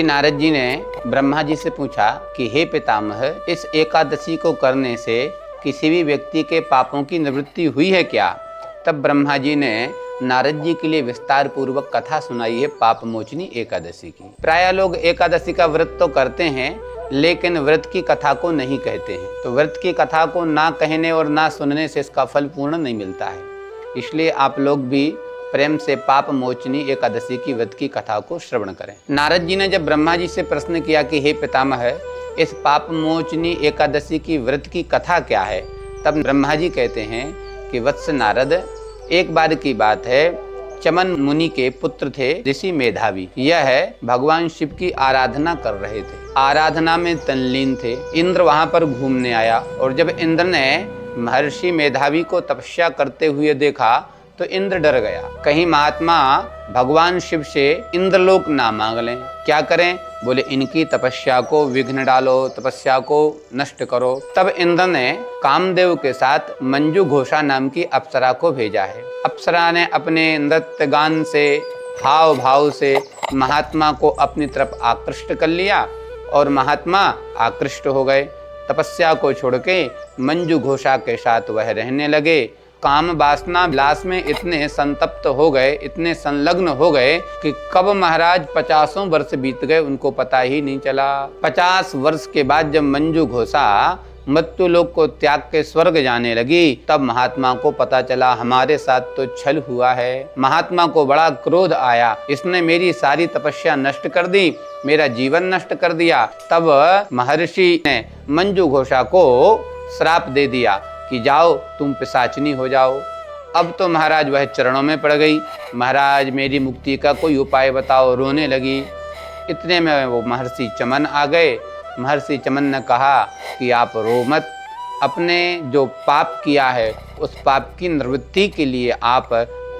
नारद जी ने ब्रह्मा जी से पूछा कि हे पितामह, इस एकादशी को करने से किसी भी व्यक्ति के पापों की निवृत्ति हुई है क्या? तब ब्रह्मा जी ने नारद जी के लिए विस्तार पूर्वक कथा सुनाई है पाप मोचनी एकादशी की। प्राय लोग एकादशी का व्रत तो करते हैं, लेकिन व्रत की कथा को नहीं कहते हैं। तो व्रत की कथा को ना कहने और ना सुनने से इसका फल पूर्ण नहीं मिलता है। इसलिए आप लोग भी प्रेम से पाप मोचनी एकादशी की व्रत की कथा को श्रवण करें। नारद जी ने जब ब्रह्मा जी से प्रश्न किया कि हे पितामह, इस पाप मोचनी एकादशी की व्रत की कथा क्या है, तब ब्रह्मा जी कहते हैं कि वत्स नारद, एक बार की बात है, चमन मुनि के पुत्र थे ऋषि मेधावी। यह भगवान शिव की आराधना कर रहे थे, आराधना में तल्लीन थे। इंद्र वहां पर घूमने आया और जब इंद्र ने महर्षि मेधावी को तपस्या करते हुए देखा तो इंद्र डर गया। कहीं महात्मा भगवान शिव से इंद्रलोक ना मांग लें। क्या करें? बोले इनकी तपस्या को विघ्न डालो, तपस्या को नष्ट करो। तब इंद्र ने कामदेव के साथ मंजू घोषा नाम की अप्सरा को भेजा है। अप्सरा ने अपने नृत्य गान से, हाव भाव से महात्मा को अपनी तरफ आकृष्ट कर लिया और महात्मा आकृष्ट हो गए। तपस्या को छोड़ के मंजू घोषा के साथ वह रहने लगे। काम वासना विलास में इतने संतप्त हो गए, इतने संलग्न हो गए कि कब महाराज 50 वर्ष बीत गए उनको पता ही नहीं चला। 50 वर्ष के बाद जब मंजू घोषा मृत्यु लोक को त्याग के स्वर्ग जाने लगी, तब महात्मा को पता चला हमारे साथ तो छल हुआ है। महात्मा को बड़ा क्रोध आया, इसने मेरी सारी तपस्या नष्ट कर दी, मेरा जीवन नष्ट कर दिया। तब महर्षि ने मंजू घोषा को श्राप दे दिया कि जाओ तुम पिशाचिनी हो जाओ। अब तो महाराज वह चरणों में पड़ गई, महाराज मेरी मुक्ति का कोई उपाय बताओ, रोने लगी। इतने में वो महर्षि चमन आ गए। महर्षि चमन ने कहा कि आप रो मत, अपने जो पाप किया है उस पाप की निवृत्ति के लिए आप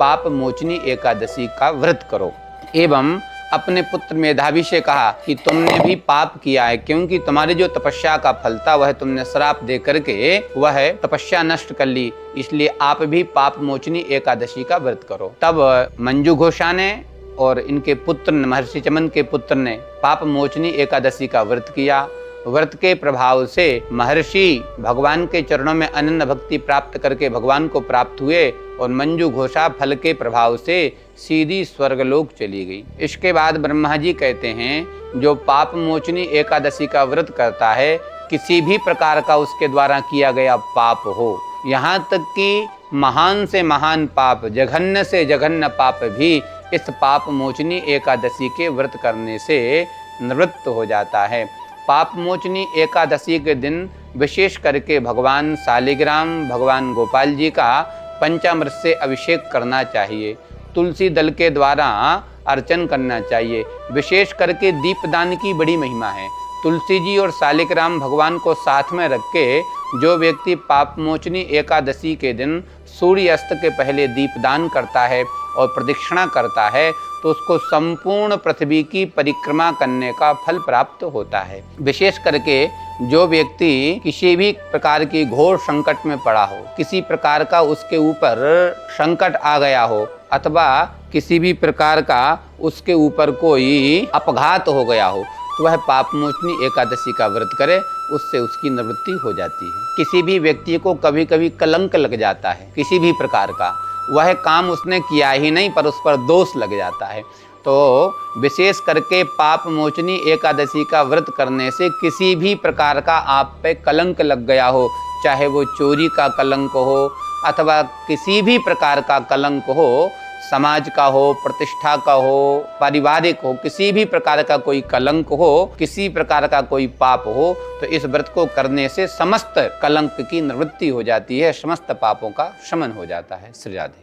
पाप मोचनी एकादशी का व्रत करो। एवं अपने पुत्र मेधावी से कहा कि तुमने भी पाप किया है, क्योंकि तुम्हारी जो तपस्या का फल था वह तुमने श्राप दे करके वह तपस्या नष्ट कर ली, इसलिए आप भी पाप मोचनी एकादशी का व्रत करो। तब मंजू घोषा ने और इनके पुत्र महर्षि चमन के पुत्र ने पाप मोचनी एकादशी का व्रत किया। व्रत के प्रभाव से महर्षि भगवान के चरणों में अनन्य भक्ति प्राप्त करके भगवान को प्राप्त हुए और मंजू घोषा फल के प्रभाव से सीधी स्वर्गलोक चली गई। इसके बाद ब्रह्मा जी कहते हैं जो पाप मोचनी एकादशी का व्रत करता है, किसी भी प्रकार का उसके द्वारा किया गया पाप हो, यहाँ तक कि महान से महान पाप, जघन्य से जघन्य पाप भी इस पाप मोचनी एकादशी के व्रत करने से निवृत्त हो जाता है। पाप मोचनी एकादशी के दिन विशेष करके भगवान शालिग्राम, भगवान गोपाल जी का पंचामृत से अभिषेक करना चाहिए। तुलसी दल के द्वारा अर्चन करना चाहिए। विशेष करके दीपदान की बड़ी महिमा है। तुलसी जी और शालिग्राम भगवान को साथ में रख के जो व्यक्ति पाप मोचनी एकादशी के दिन सूर्य अस्त के पहले दीपदान करता है और प्रदक्षिणा करता है तो उसको संपूर्ण पृथ्वी की परिक्रमा करने का फल प्राप्त होता है। विशेष करके जो व्यक्ति किसी भी प्रकार की घोर संकट में पड़ा हो, किसी प्रकार का उसके ऊपर संकट आ गया हो, अथवा किसी भी प्रकार का उसके ऊपर कोई अपघात हो गया हो, तो वह पाप मोचनी एकादशी का व्रत करे, उससे उसकी निवृत्ति हो जाती है। किसी भी व्यक्ति को कभी कभी कलंक लग जाता है किसी भी प्रकार का, वह काम उसने किया ही नहीं पर उस पर दोष लग जाता है, तो विशेष करके पाप मोचनी एकादशी का व्रत करने से किसी भी प्रकार का आप पे कलंक लग गया हो, चाहे वो चोरी का कलंक हो अथवा किसी भी प्रकार का कलंक हो, समाज का हो, प्रतिष्ठा का हो, पारिवारिक हो, किसी भी प्रकार का कोई कलंक हो, किसी प्रकार का कोई पाप हो, तो इस व्रत को करने से समस्त कलंक की निवृत्ति हो जाती है, समस्त पापों का शमन हो जाता है। श्री राधे।